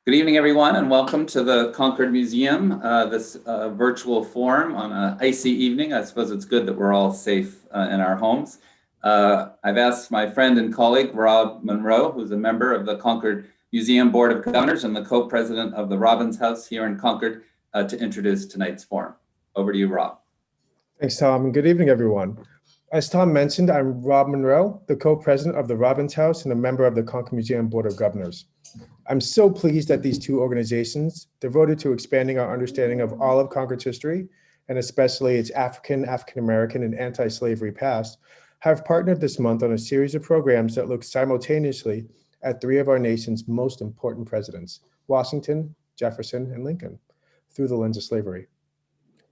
Good evening, everyone, and welcome to the Concord Museum, this virtual forum on an icy evening. I suppose it's good that we're all safe in our homes. I've asked my friend and colleague, Rob Monroe, who's a member of the Concord Museum Board of Governors and the co-president of the Robbins House here in Concord, to introduce tonight's forum. Over to you, Rob. Thanks, Tom, and good evening, everyone. As Tom mentioned, I'm Rob Monroe, the co-president of the Robbins House and a member of the Concord Museum Board of Governors. I'm so pleased that these two organizations, devoted to expanding our understanding of all of Concord's history, and especially its African, African-American, and anti-slavery past, have partnered this month on a series of programs that look simultaneously at three of our nation's most important presidents, Washington, Jefferson, and Lincoln, through the lens of slavery.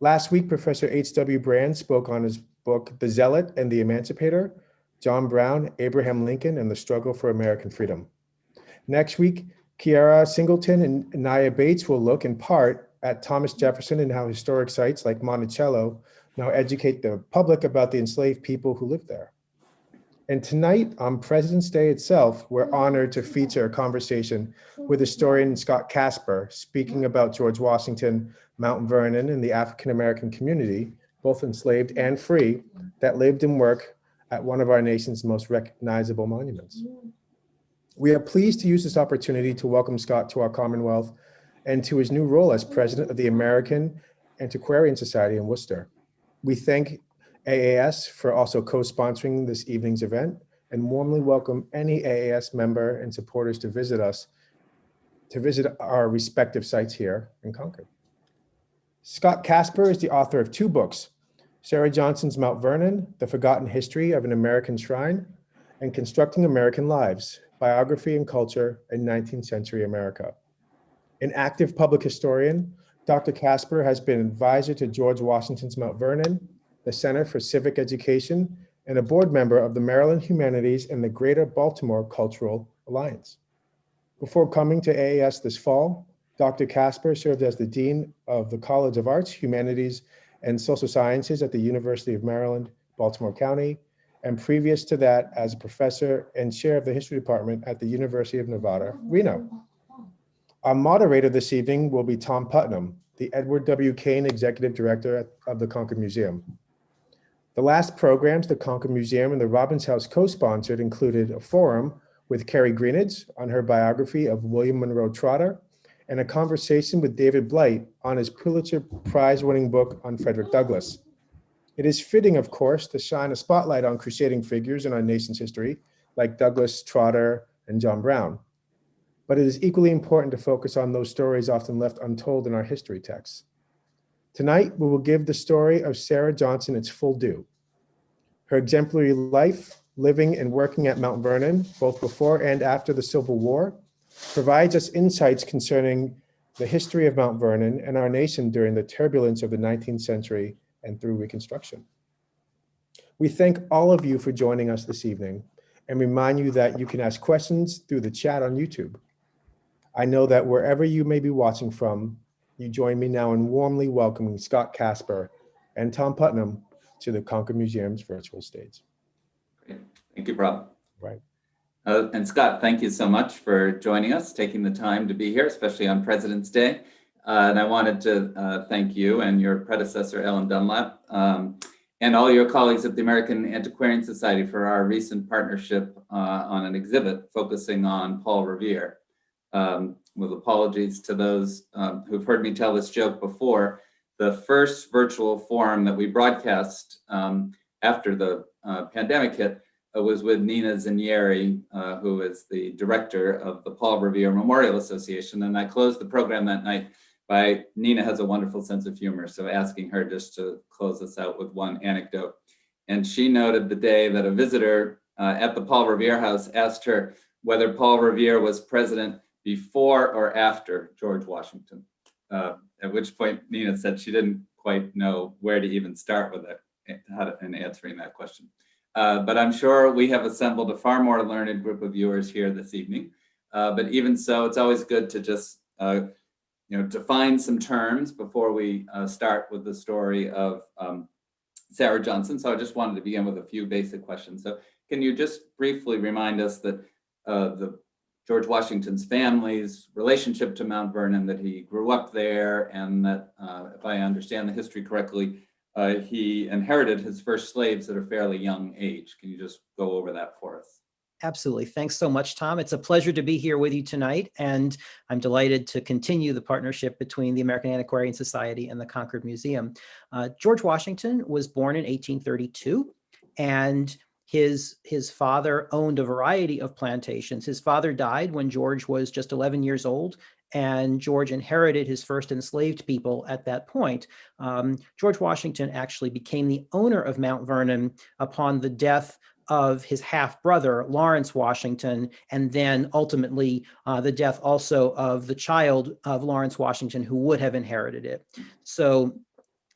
Last week, Professor H.W. Brand spoke on his book, The Zealot and the Emancipator, John Brown, Abraham Lincoln, and the Struggle for American Freedom. Next week, Kiara Singleton and Naya Bates will look in part at Thomas Jefferson and how historic sites like Monticello now educate the public about the enslaved people who lived there. And tonight, on President's Day itself, we're honored to feature a conversation with historian Scott Casper speaking about George Washington, Mount Vernon, and the African-American community, both enslaved and free, that lived and worked at one of our nation's most recognizable monuments. We are pleased to use this opportunity to welcome Scott to our Commonwealth and to his new role as president of the American Antiquarian Society in Worcester. We thank AAS for also co-sponsoring this evening's event and warmly welcome any AAS member and supporters to visit our respective sites here in Concord. Scott Casper is the author of two books, Sarah Johnson's Mount Vernon, The Forgotten History of an American Shrine, and Constructing American Lives, Biography and Culture in 19th Century America. An active public historian, Dr. Casper has been advisor to George Washington's Mount Vernon, the Center for Civic Education, and a board member of the Maryland Humanities and the Greater Baltimore Cultural Alliance. Before coming to AAS this fall, Dr. Casper served as the Dean of the College of Arts, Humanities, and Social Sciences at the University of Maryland, Baltimore County, and previous to that as a professor and chair of the history department at the University of Nevada, Reno. Our moderator this evening will be Tom Putnam, the Edward W. Kane Executive Director of the Concord Museum. The last programs the Concord Museum and the Robbins House co-sponsored included a forum with Carrie Greenidge on her biography of William Monroe Trotter, and a conversation with David Blight on his Pulitzer Prize-winning book on Frederick Douglass. It is fitting, of course, to shine a spotlight on crusading figures in our nation's history, like Douglass, Trotter, and John Brown. But it is equally important to focus on those stories often left untold in our history texts. Tonight, we will give the story of Sarah Johnson its full due. Her exemplary life, living and working at Mount Vernon, both before and after the Civil War, provides us insights concerning the history of Mount Vernon and our nation during the turbulence of the 19th century and through Reconstruction. We thank all of you for joining us this evening and remind you that you can ask questions through the chat on YouTube. I know that wherever you may be watching from, you join me now in warmly welcoming Scott Casper and Tom Putnam to the Concord Museum's virtual stage. Great. Thank you, Rob. Right. And Scott, thank you so much for joining us, taking the time to be here, especially on President's Day. And I wanted to thank you and your predecessor, Ellen Dunlap, and all your colleagues at the American Antiquarian Society for our recent partnership on an exhibit focusing on Paul Revere. With apologies to those who've heard me tell this joke before, the first virtual forum that we broadcast after the pandemic hit was with Nina Zanieri, who is the director of the Paul Revere Memorial Association. And I closed the program that night by, Nina has a wonderful sense of humor, so asking her just to close us out with one anecdote. And she noted the day that a visitor at the Paul Revere House asked her whether Paul Revere was president before or after George Washington, at which point Nina said she didn't quite know where to even start with it in answering that question. But I'm sure we have assembled a far more learned group of viewers here this evening. But even so, it's always good to just define some terms before we start with the story of Sarah Johnson. So I just wanted to begin with a few basic questions. So can you just briefly remind us that the George Washington's family's relationship to Mount Vernon, that he grew up there, and that, if I understand the history correctly, he inherited his first slaves at a fairly young age. Can you just go over that for us? Absolutely. Thanks so much, Tom. It's a pleasure to be here with you tonight, and I'm delighted to continue the partnership between the American Antiquarian Society and the Concord Museum. George Washington was born in 1832, and his father owned a variety of plantations. His father died when George was just 11 years old, and George inherited his first enslaved people at that point. George Washington actually became the owner of Mount Vernon upon the death of his half-brother, Lawrence Washington, and then ultimately the death also of the child of Lawrence Washington who would have inherited it. So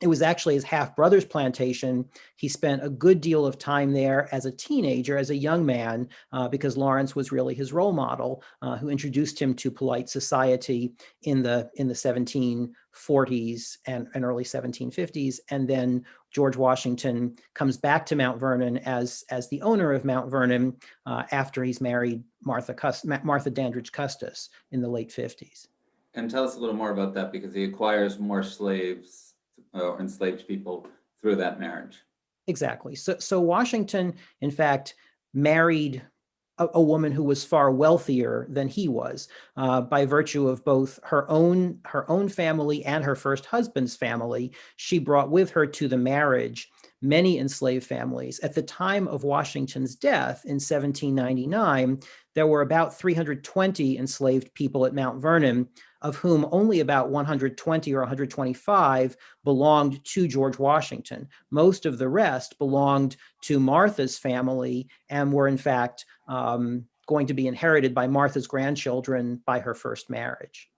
it was actually his half-brother's plantation. He spent a good deal of time there as a teenager, as a young man, because Lawrence was really his role model, who introduced him to polite society in the 1740s and early 1750s. And then George Washington comes back to Mount Vernon as the owner of Mount Vernon after he's married Martha Dandridge Custis in the late 50s. And tell us a little more about that, because he acquires more slaves or enslaved people through that marriage. Exactly. So Washington, in fact, married a woman who was far wealthier than he was, by virtue of both her own family and her first husband's family. She brought with her to the marriage many enslaved families. At the time of Washington's death in 1799, there were about 320 enslaved people at Mount Vernon, of whom only about 120 or 125 belonged to George Washington. Most of the rest belonged to Martha's family and were in fact going to be inherited by Martha's grandchildren by her first marriage.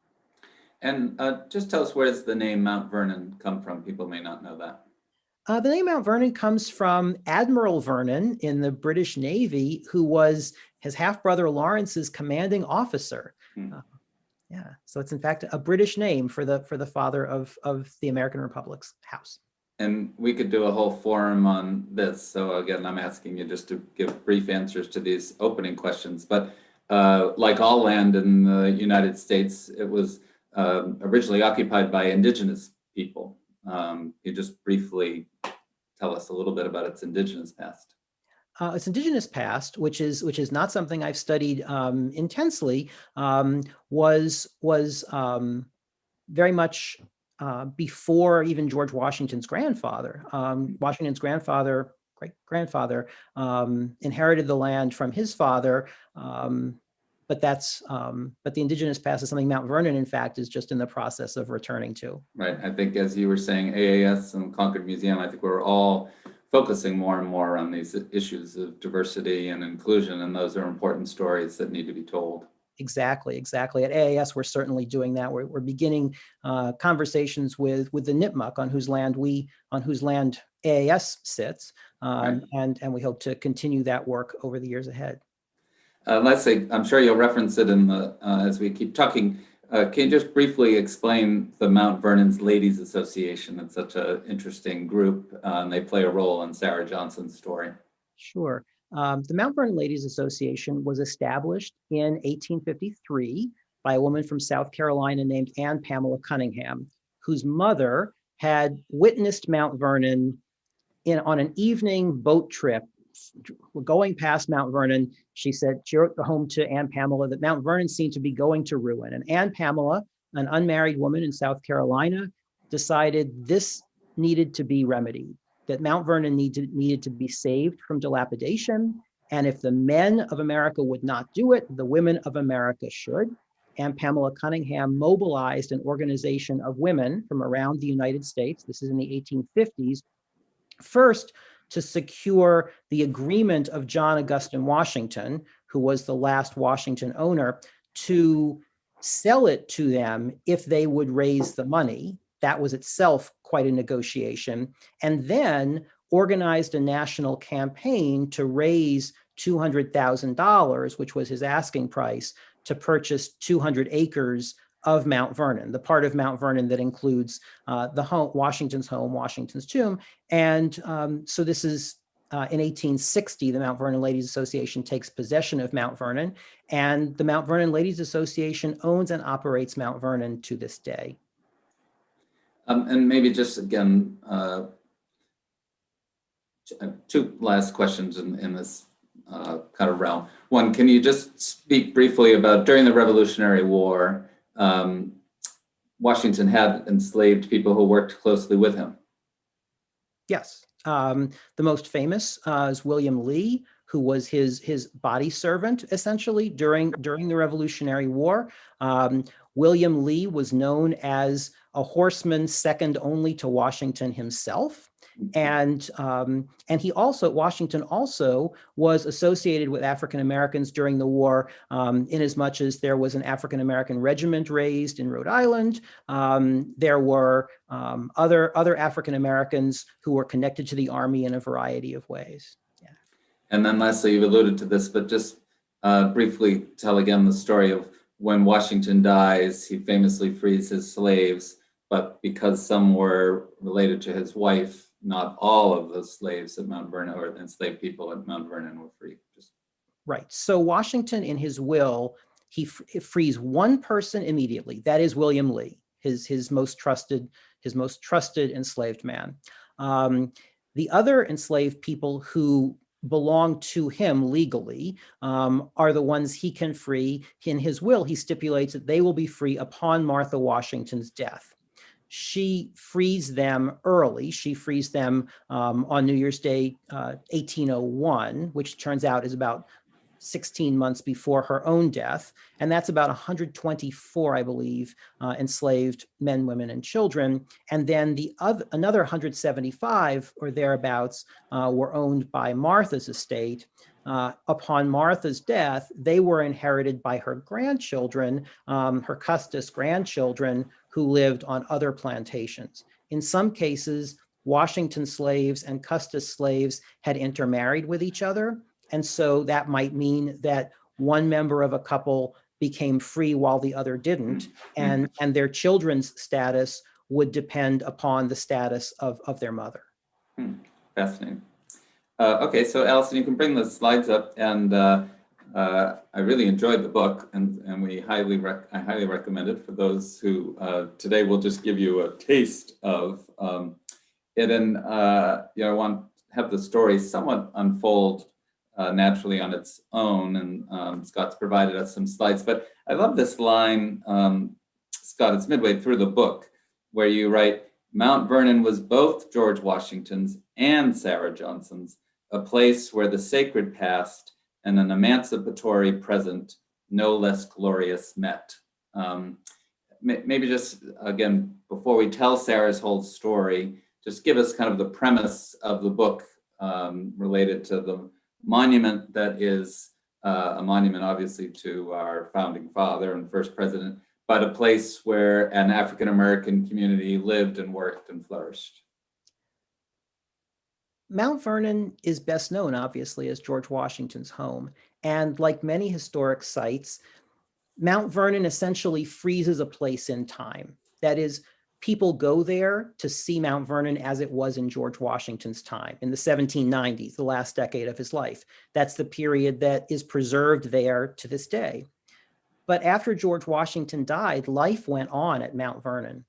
And just tell us, where does the name Mount Vernon come from? People may not know that. The name Mount Vernon comes from Admiral Vernon in the British Navy, who was his half-brother Lawrence's commanding officer. Yeah, so it's in fact a British name for the father of the American Republic's house. And we could do a whole forum on this. So again, I'm asking you just to give brief answers to these opening questions. But like all land in the United States, it was originally occupied by indigenous people. You just briefly tell us a little bit about its indigenous past. Its indigenous past, which is not something I've studied intensely, was very much before even George Washington's grandfather. Washington's great-grandfather inherited the land from his father, but the indigenous past is something Mount Vernon, in fact, is just in the process of returning to. Right. I think, as you were saying, AAS and Concord Museum, I think we're all focusing more and more on these issues of diversity and inclusion, and those are important stories that need to be told. Exactly. At AAS, we're certainly doing that. We're beginning conversations with the Nipmuc, on whose land AAS sits, Right. and we hope to continue that work over the years ahead. Let's say, I'm sure you'll reference it in the as we keep talking. Can you just briefly explain the Mount Vernon's Ladies Association? It's such an interesting group, and they play a role in Sarah Johnson's story. Sure. The Mount Vernon Ladies Association was established in 1853 by a woman from South Carolina named Anne Pamela Cunningham, whose mother had witnessed Mount Vernon on an evening boat trip. Going past Mount Vernon, she wrote home to Anne Pamela that Mount Vernon seemed to be going to ruin. And Anne Pamela, an unmarried woman in South Carolina, decided this needed to be remedied, that Mount Vernon needed to be saved from dilapidation. And if the men of America would not do it, the women of America should. Anne Pamela Cunningham mobilized an organization of women from around the United States. This is in the 1850s. First, to secure the agreement of John Augustine Washington, who was the last Washington owner, to sell it to them if they would raise the money. That was itself quite a negotiation. And then organized a national campaign to raise $200,000, which was his asking price, to purchase 200 acres of Mount Vernon, the part of Mount Vernon that includes the home, Washington's tomb. And so this is in 1860, the Mount Vernon Ladies Association takes possession of Mount Vernon, and the Mount Vernon Ladies Association owns and operates Mount Vernon to this day. And maybe just again, two last questions in this kind of realm. One, can you just speak briefly about during the Revolutionary War, Washington had enslaved people who worked closely with him? Yes. The most famous is William Lee, who was his body servant, essentially, during the Revolutionary War. William Lee was known as a horseman second only to Washington himself. And Washington also was associated with African Americans during the war, in as much as there was an African American regiment raised in Rhode Island. There were other African Americans who were connected to the Army in a variety of ways. Yeah. And then lastly, you've alluded to this, but just briefly tell again the story of when Washington dies. He famously frees his slaves, but because some were related to his wife, not all of the slaves at Mount Vernon or enslaved people at Mount Vernon were free. Right. So Washington, in his will, he frees one person immediately. That is William Lee, his most trusted enslaved man. The other enslaved people who belong to him legally are the ones he can free. In his will, he stipulates that they will be free upon Martha Washington's death. She frees them early. She frees them on New Year's Day, 1801, which turns out is about 16 months before her own death. And that's about 124, I believe, enslaved men, women, and children. And then another 175 or thereabouts were owned by Martha's estate. Upon Martha's death, they were inherited by her grandchildren, her Custis grandchildren, who lived on other plantations. In some cases, Washington slaves and Custis slaves had intermarried with each other. And so that might mean that one member of a couple became free while the other didn't, and their children's status would depend upon the status of their mother. Fascinating. Okay, so Allison, you can bring the slides up, and I really enjoyed the book, and I highly recommend it for those who today will just give you a taste of it, and I want to have the story somewhat unfold naturally on its own, and Scott's provided us some slides, but I love this line, Scott, it's midway through the book, where you write, Mount Vernon was both George Washington's and Sarah Johnson's, a place where the sacred past and an emancipatory present no less glorious met. Maybe just, again, before we tell Sarah's whole story, just give us kind of the premise of the book related to the monument that is a monument, obviously, to our founding father and first president, but a place where an African-American community lived and worked and flourished. Mount Vernon is best known, obviously, as George Washington's home. And like many historic sites, Mount Vernon essentially freezes a place in time. That is, people go there to see Mount Vernon as it was in George Washington's time, in the 1790s, the last decade of his life. That's the period that is preserved there to this day. But after George Washington died, life went on at Mount Vernon.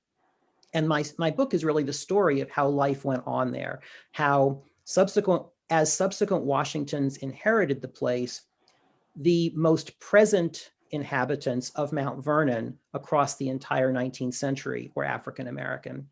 And my book is really the story of how life went on there, how subsequent Washingtons inherited the place, the most present inhabitants of Mount Vernon across the entire 19th century were African American.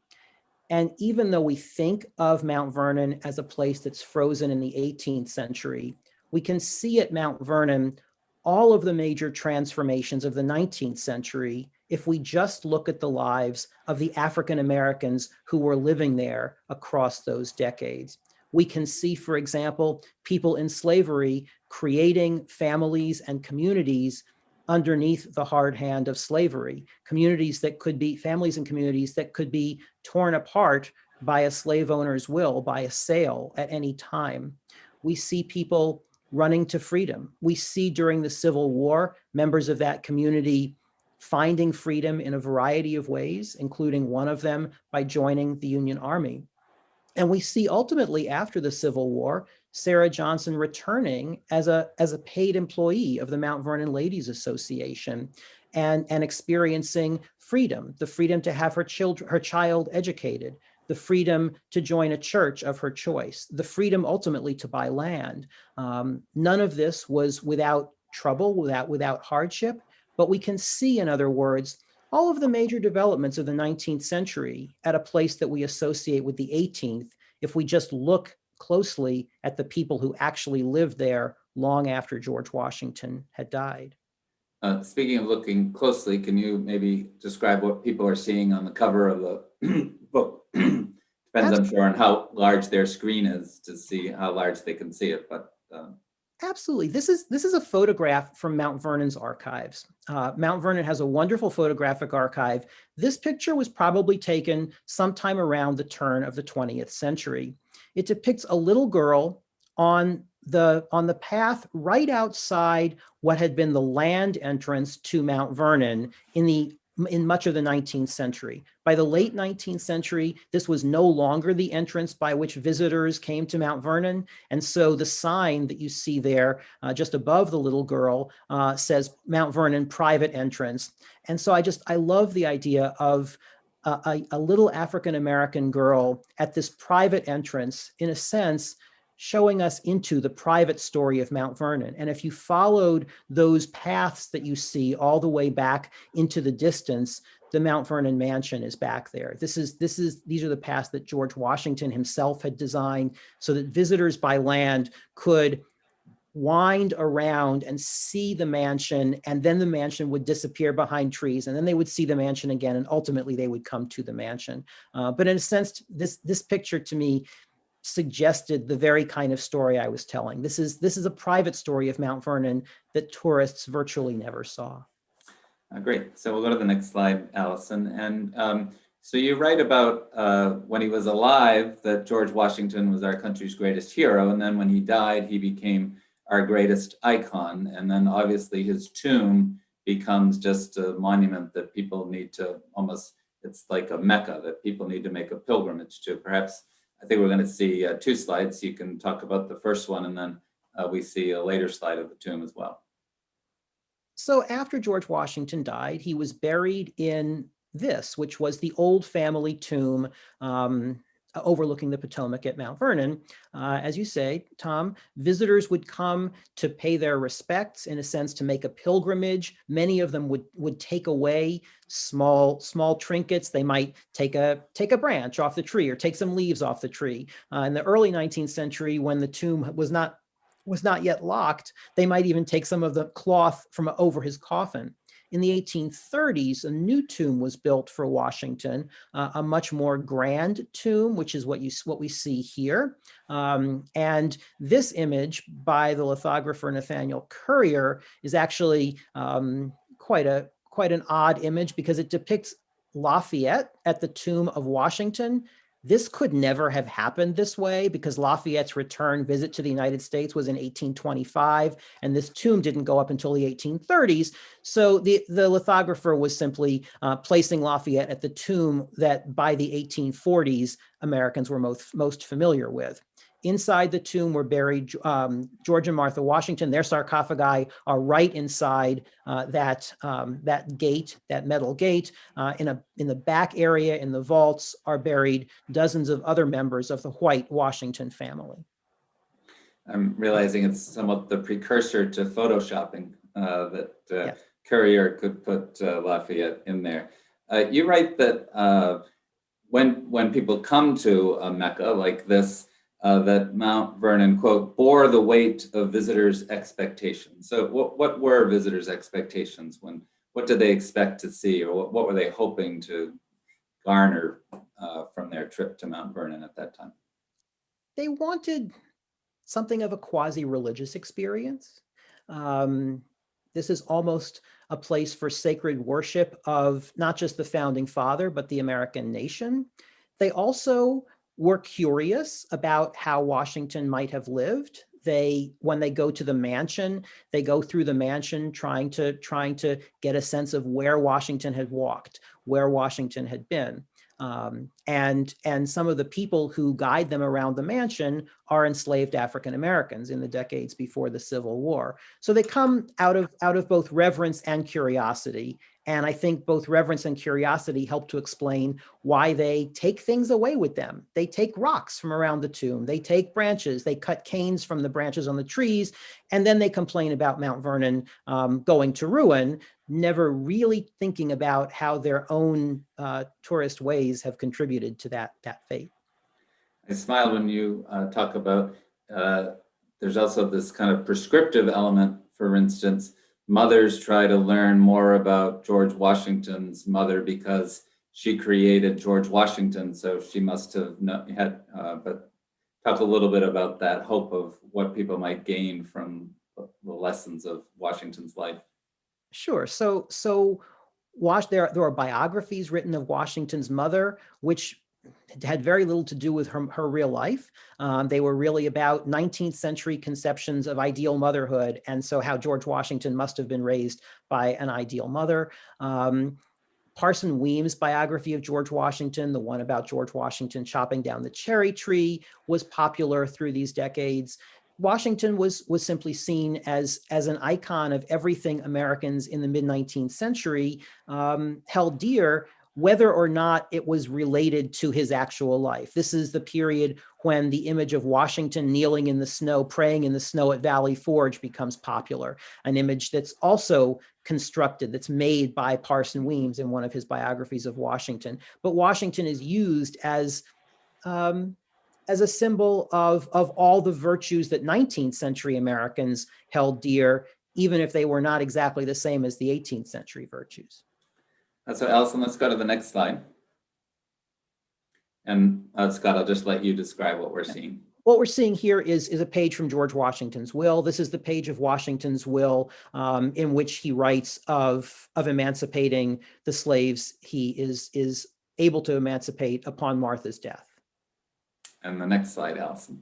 And even though we think of Mount Vernon as a place that's frozen in the 18th century, we can see at Mount Vernon all of the major transformations of the 19th century if we just look at the lives of the African Americans who were living there across those decades. We can see, for example, people in slavery creating families and communities underneath the hard hand of slavery, communities that could be, families and communities that could be torn apart by a slave owner's will, by a sale at any time. We see people running to freedom. We see during the Civil War, members of that community finding freedom in a variety of ways, including one of them by joining the Union Army. And we see ultimately after the Civil War, Sarah Johnson returning as a paid employee of the Mount Vernon Ladies Association and experiencing freedom, the freedom to have her child educated, the freedom to join a church of her choice, the freedom ultimately to buy land. None of this was without trouble, without hardship, but we can see, in other words, all of the major developments of the 19th century at a place that we associate with the 18th if we just look closely at the people who actually lived there long after George Washington had died. Speaking of looking closely, can you maybe describe what people are seeing on the cover of the book? Depends, I'm sure, on how large their screen is to see how large they can see it. But absolutely, this is a photograph from Mount Vernon's archives. Mount Vernon has a wonderful photographic archive. This picture was probably taken sometime around the turn of the 20th century. It depicts a little girl on the path right outside what had been the land entrance to Mount Vernon in much of the 19th century. By the late 19th century, this was no longer the entrance by which visitors came to Mount Vernon. And so the sign that you see there just above the little girl says Mount Vernon private entrance. And so I love the idea of a little African-American girl at this private entrance, in a sense, showing us into the private story of Mount Vernon. And if you followed those paths that you see all the way back into the distance, the Mount Vernon mansion is back there. These are the paths that George Washington himself had designed so that visitors by land could wind around and see the mansion, and then the mansion would disappear behind trees, and then they would see the mansion again, and ultimately they would come to the mansion. But in a sense, this picture to me suggested the very kind of story I was telling. This is a private story of Mount Vernon that tourists virtually never saw. Great. So we'll go to the next slide, Allison. And so you write about when he was alive that George Washington was our country's greatest hero, and then when he died, he became our greatest icon. And then obviously his tomb becomes just a monument that people need to it's like a Mecca that people need to make a pilgrimage to. Perhaps, I think we're going to see two slides. You can talk about the first one, and then we see a later slide of the tomb as well. So after George Washington died, he was buried in this, which was the old family tomb overlooking the Potomac at Mount Vernon. As you say, Tom, visitors would come to pay their respects, in a sense, to make a pilgrimage. Many of them would take away small trinkets. They might take a branch off the tree or take some leaves off the tree. In the early 19th century, when the tomb was not yet locked, they might even take some of the cloth from over his coffin. In the 1830s, a new tomb was built for Washington, a much more grand tomb, which is what we see here. And this image by the lithographer Nathaniel Currier is actually quite an odd image, because it depicts Lafayette at the tomb of Washington. This could never have happened this way, because Lafayette's return visit to the United States was in 1825, and this tomb didn't go up until the 1830s. So the lithographer was simply placing Lafayette at the tomb that by the 1840s Americans were most familiar with. Inside the tomb were buried George and Martha Washington. Their sarcophagi are right inside that gate, that metal gate. In the back area, in the vaults, are buried dozens of other members of the white Washington family. I'm realizing it's somewhat the precursor to photoshopping that Currier could put Lafayette in there. You write that when people come to a Mecca like this, that Mount Vernon, quote, bore the weight of visitors' expectations. So what were visitors' expectations? What did they expect to see, or what were they hoping to garner from their trip to Mount Vernon at that time? They wanted something of a quasi-religious experience. This is almost a place for sacred worship of not just the founding father, but the American nation. They also were curious about how Washington might have lived. When they go to the mansion, they go through the mansion trying to get a sense of where Washington had walked, where Washington had been. And some of the people who guide them around the mansion are enslaved African Americans in the decades before the Civil War. So they come out of both reverence and curiosity. And I think both reverence and curiosity help to explain why they take things away with them. They take rocks from around the tomb. They take branches. They cut canes from the branches on the trees. And then they complain about Mount Vernon going to ruin, never really thinking about how their own tourist ways have contributed to that fate. I smile when you talk about, there's also this kind of prescriptive element. For instance, mothers try to learn more about George Washington's mother because she created George Washington, so she must have had, but talk a little bit about that hope of what people might gain from the lessons of Washington's life. Sure. So there are biographies written of Washington's mother, which had very little to do with her real life. They were really about 19th century conceptions of ideal motherhood, and so how George Washington must have been raised by an ideal mother. Parson Weems' biography of George Washington, the one about George Washington chopping down the cherry tree, was popular through these decades. Washington was simply seen as an icon of everything Americans in the mid-19th century held dear, whether or not it was related to his actual life. This is the period when the image of Washington kneeling in the snow, praying in the snow at Valley Forge becomes popular, an image that's also constructed, that's made by Parson Weems in one of his biographies of Washington. But Washington is used as a symbol of all the virtues that 19th century Americans held dear, even if they were not exactly the same as the 18th century virtues. So Alison, let's go to the next slide. And Scott, I'll just let you describe what we're seeing. What we're seeing here is a page from George Washington's will. This is the page of Washington's will in which he writes of emancipating the slaves he is able to emancipate upon Martha's death. And the next slide, Alison.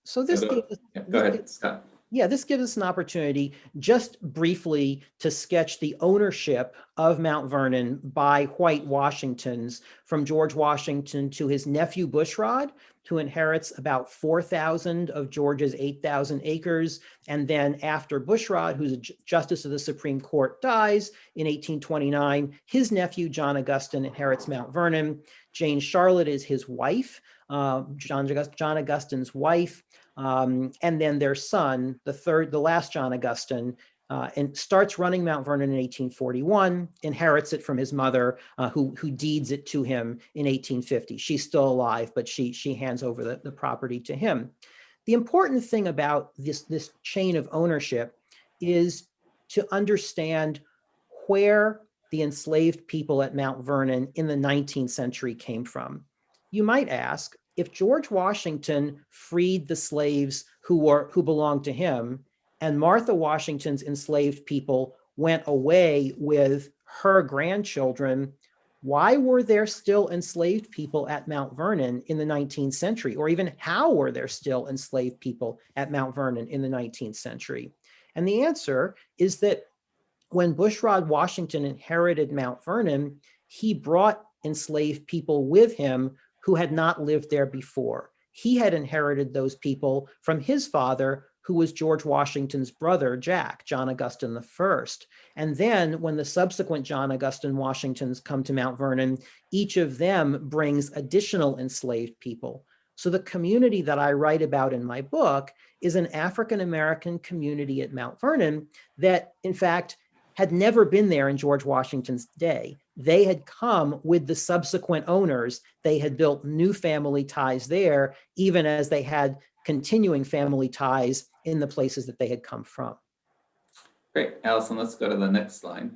So this go ahead, Scott. Yeah, this gives us an opportunity just briefly to sketch the ownership of Mount Vernon by white Washingtons from George Washington to his nephew Bushrod, who inherits about 4,000 of George's 8,000 acres. And then after Bushrod, who's a justice of the Supreme Court, dies in 1829, his nephew John Augustine inherits Mount Vernon. Jane Charlotte is his wife, John Augustine's wife. And then their son, the last John Augustine, and starts running Mount Vernon in 1841, inherits it from his mother, who deeds it to him in 1850. She's still alive, but she hands over the property to him. The important thing about this chain of ownership is to understand where the enslaved people at Mount Vernon in the 19th century came from. You might ask, if George Washington freed the slaves who belonged to him, and Martha Washington's enslaved people went away with her grandchildren, why were there still enslaved people at Mount Vernon in the 19th century? Or even how were there still enslaved people at Mount Vernon in the 19th century? And the answer is that when Bushrod Washington inherited Mount Vernon, he brought enslaved people with him who had not lived there before. He had inherited those people from his father, who was George Washington's brother, Jack, John Augustine I. And then when the subsequent John Augustine Washingtons come to Mount Vernon, each of them brings additional enslaved people. So the community that I write about in my book is an African-American community at Mount Vernon that, in fact, had never been there in George Washington's day. They had come with the subsequent owners. They had built new family ties there, even as they had continuing family ties in the places that they had come from. Great, Alison, let's go to the next slide.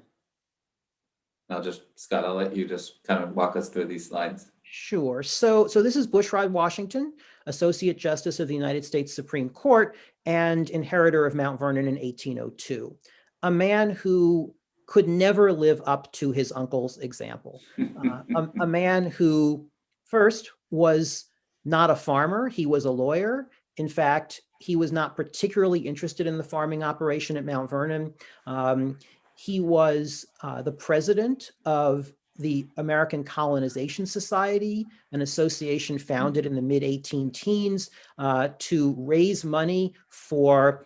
Scott, I'll let you just kind of walk us through these slides. Sure. So this is Bushrod Washington, Associate Justice of the United States Supreme Court and inheritor of Mount Vernon in 1802. A man who could never live up to his uncle's example. A man who first was not a farmer, he was a lawyer. In fact, he was not particularly interested in the farming operation at Mount Vernon. He was the president of the American Colonization Society, an association founded in the mid-18 teens to raise money to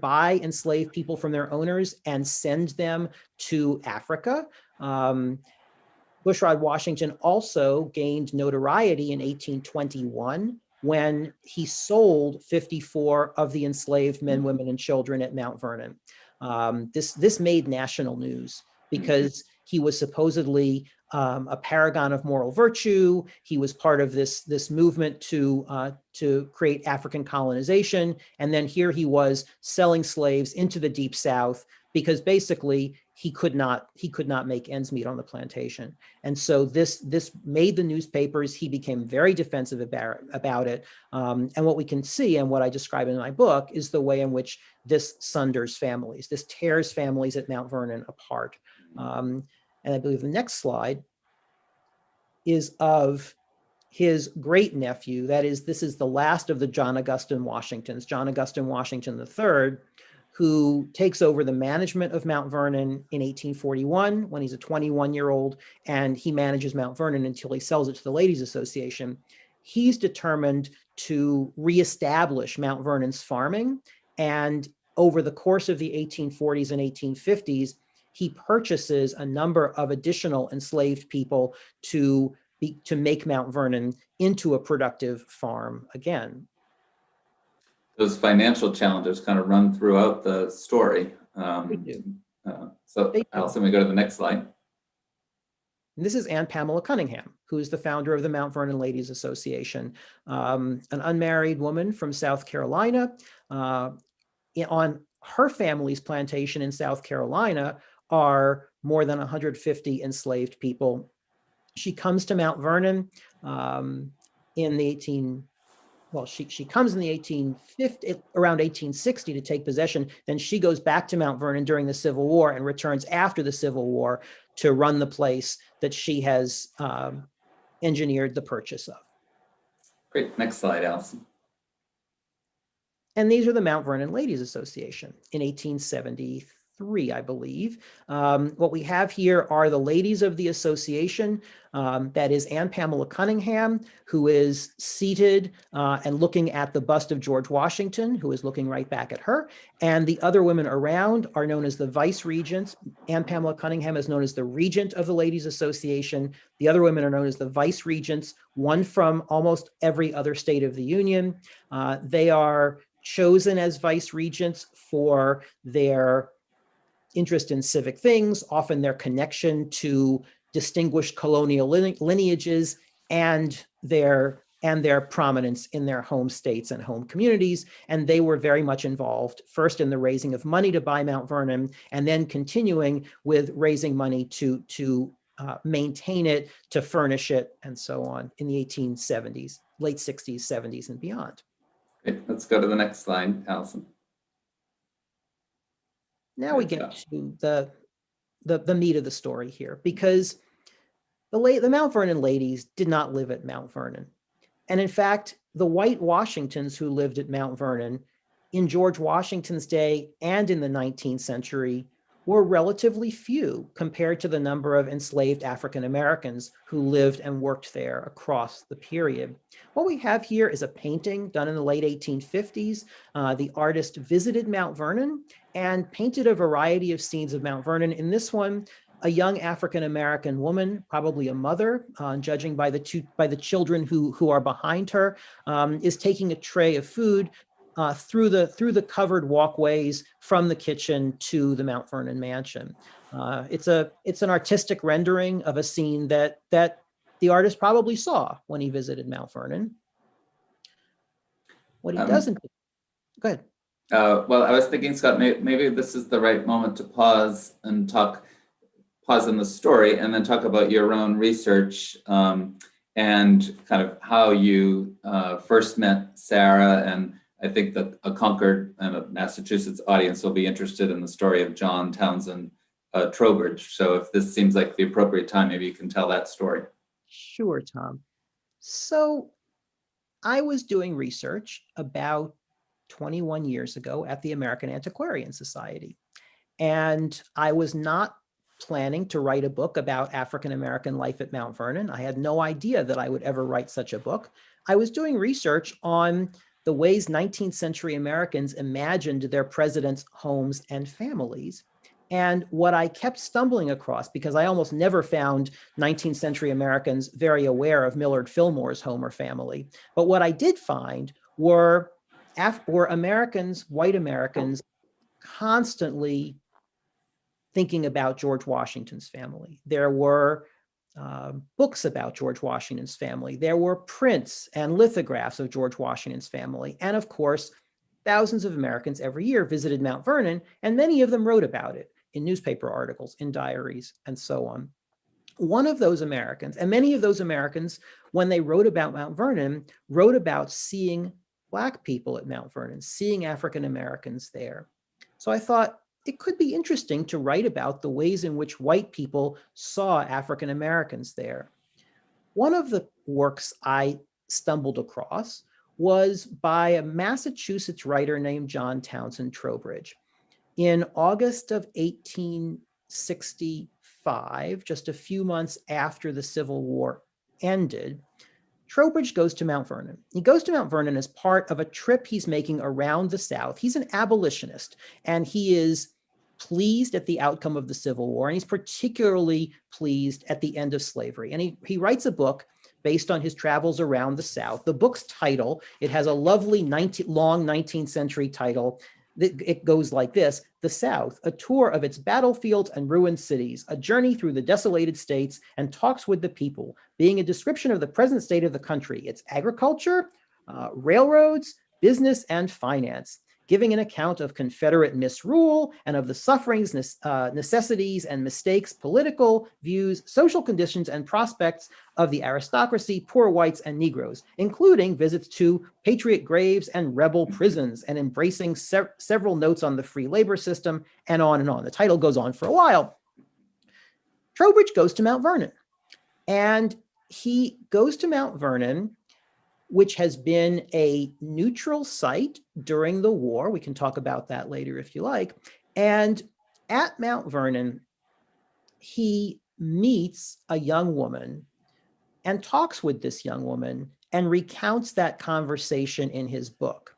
buy enslaved people from their owners and send them to Africa. Bushrod Washington also gained notoriety in 1821 when he sold 54 of the enslaved men, women, and children at Mount Vernon. This made national news because he was supposedly a paragon of moral virtue. He was part of this movement to create African colonization, and then here he was selling slaves into the Deep South because basically he could not make ends meet on the plantation. And so this made the newspapers. He became very defensive about it. And what we can see, and what I describe in my book, is the way in which this sunders families, this tears families at Mount Vernon apart. And I believe the next slide is of his great nephew. That is, this is the last of the John Augustine Washingtons, John Augustine Washington III, who takes over the management of Mount Vernon in 1841 when he's a 21-year-old, and he manages Mount Vernon until he sells it to the Ladies Association. He's determined to reestablish Mount Vernon's farming, and over the course of the 1840s and 1850s, he purchases a number of additional enslaved people to make Mount Vernon into a productive farm again. Those financial challenges kind of run throughout the story. So Allison, we go to the next slide. And this is Anne Pamela Cunningham, who is the founder of the Mount Vernon Ladies Association, an unmarried woman from South Carolina. On her family's plantation in South Carolina are more than 150 enslaved people. She comes to Mount Vernon in the she comes in the 1850, around 1860 to take possession. Then she goes back to Mount Vernon during the Civil War and returns after the Civil War to run the place that she has engineered the purchase of. Great. Next slide, Allison. And these are the Mount Vernon Ladies Association in 1873, I believe. What we have here are the ladies of the association. That is Anne Pamela Cunningham, who is seated and looking at the bust of George Washington, who is looking right back at her. And the other women around are known as the vice regents. Anne Pamela Cunningham is known as the regent of the Ladies Association. The other women are known as the vice regents, one from almost every other state of the Union. They are chosen as vice regents for their interest in civic things, often their connection to distinguished colonial lineages, and their prominence in their home states and home communities. And they were very much involved, first in the raising of money to buy Mount Vernon, and then continuing with raising money to maintain it, to furnish it, and so on in the 1870s, late 60s, 70s, and beyond. Okay, let's go to the next slide, Allison. Now we get to the meat of the story here, because the Mount Vernon ladies did not live at Mount Vernon. And in fact, the white Washingtons who lived at Mount Vernon in George Washington's day and in the 19th century were relatively few compared to the number of enslaved African Americans who lived and worked there across the period. What we have here is a painting done in the late 1850s. The artist visited Mount Vernon and painted a variety of scenes of Mount Vernon. In this one, a young African American woman, probably a mother, judging by the children who are behind her, is taking a tray of food through the covered walkways from the kitchen to the Mount Vernon mansion. It's an artistic rendering of a scene that the artist probably saw when he visited Mount Vernon. What he doesn't do. Go ahead. Well, I was thinking, Scott, maybe this is the right moment to pause in the story and then talk about your own research and kind of how you first met Sarah. And I think that a Concord and a Massachusetts audience will be interested in the story of John Townsend Trowbridge. So if this seems like the appropriate time, maybe you can tell that story. Sure, Tom. So I was doing research about 21 years ago at the American Antiquarian Society. And I was not planning to write a book about African-American life at Mount Vernon. I had no idea that I would ever write such a book. I was doing research on the ways 19th century Americans imagined their presidents' homes and families. And what I kept stumbling across, because I almost never found 19th century Americans very aware of Millard Fillmore's home or family, but what I did find were Americans, white Americans, constantly thinking about George Washington's family. There were books about George Washington's family. There were prints and lithographs of George Washington's family. And of course, thousands of Americans every year visited Mount Vernon, and many of them wrote about it in newspaper articles, in diaries, and so on. One of those Americans, and many of those Americans, when they wrote about Mount Vernon, wrote about seeing Black people at Mount Vernon, seeing African Americans there. So I thought it could be interesting to write about the ways in which white people saw African Americans there. One of the works I stumbled across was by a Massachusetts writer named John Townsend Trowbridge. In August of 1865, just a few months after the Civil War ended, Trowbridge goes to Mount Vernon. He goes to Mount Vernon as part of a trip he's making around the South. He's an abolitionist, and he is pleased at the outcome of the Civil War, and he's particularly pleased at the end of slavery. And he writes a book based on his travels around the South. The book's title, it has a lovely long 19th century title. It goes like this: The South, a tour of its battlefields and ruined cities, a journey through the desolated states and talks with the people, being a description of the present state of the country, its agriculture, railroads, business, and finance, giving an account of Confederate misrule and of the sufferings, necessities, and mistakes, political views, social conditions, and prospects of the aristocracy, poor whites, and Negroes, including visits to patriot graves and rebel prisons, and embracing several notes on the free labor system, and on and on. The title goes on for a while. Trowbridge goes to Mount Vernon, and he goes to Mount Vernon, which has been a neutral site during the war. We can talk about that later if you like. And at Mount Vernon, he meets a young woman and talks with this young woman and recounts that conversation in his book.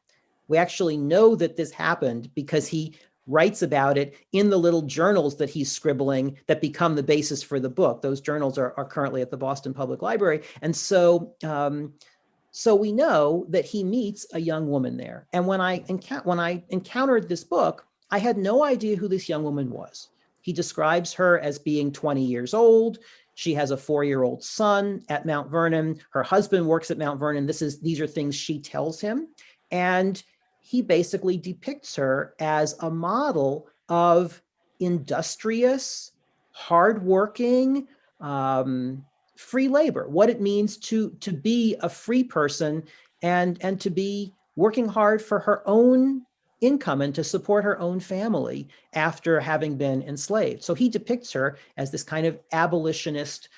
We actually know that this happened because he writes about it in the little journals that he's scribbling that become the basis for the book. Those journals are currently at the Boston Public Library. And so we know that he meets a young woman there. And when I encountered this book, I had no idea who this young woman was. He describes her as being 20 years old. She has a 4-year-old son at Mount Vernon. Her husband works at Mount Vernon. These are things she tells him. And he basically depicts her as a model of industrious, hardworking, free labor, what it means to be a free person and to be working hard for her own income and to support her own family after having been enslaved. So he depicts her as this kind of abolitionist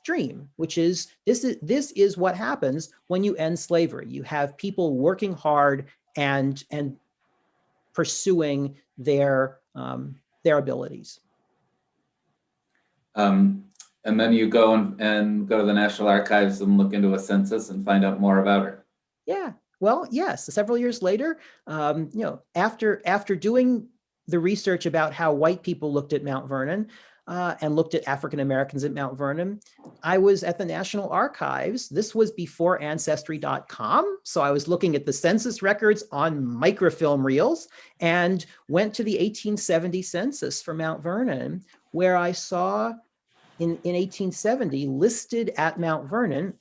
dream, which is this is what happens when you end slavery. You have people working hard and pursuing their abilities. And then you go and go to the National Archives and look into a census and find out more about her. Yeah, well, yes. Several years later, after doing the research about how white people looked at Mount Vernon and looked at African Americans at Mount Vernon, I was at the National Archives. This was before Ancestry.com. So I was looking at the census records on microfilm reels and went to the 1870 census for Mount Vernon, where I saw in 1870 listed at Mount Vernon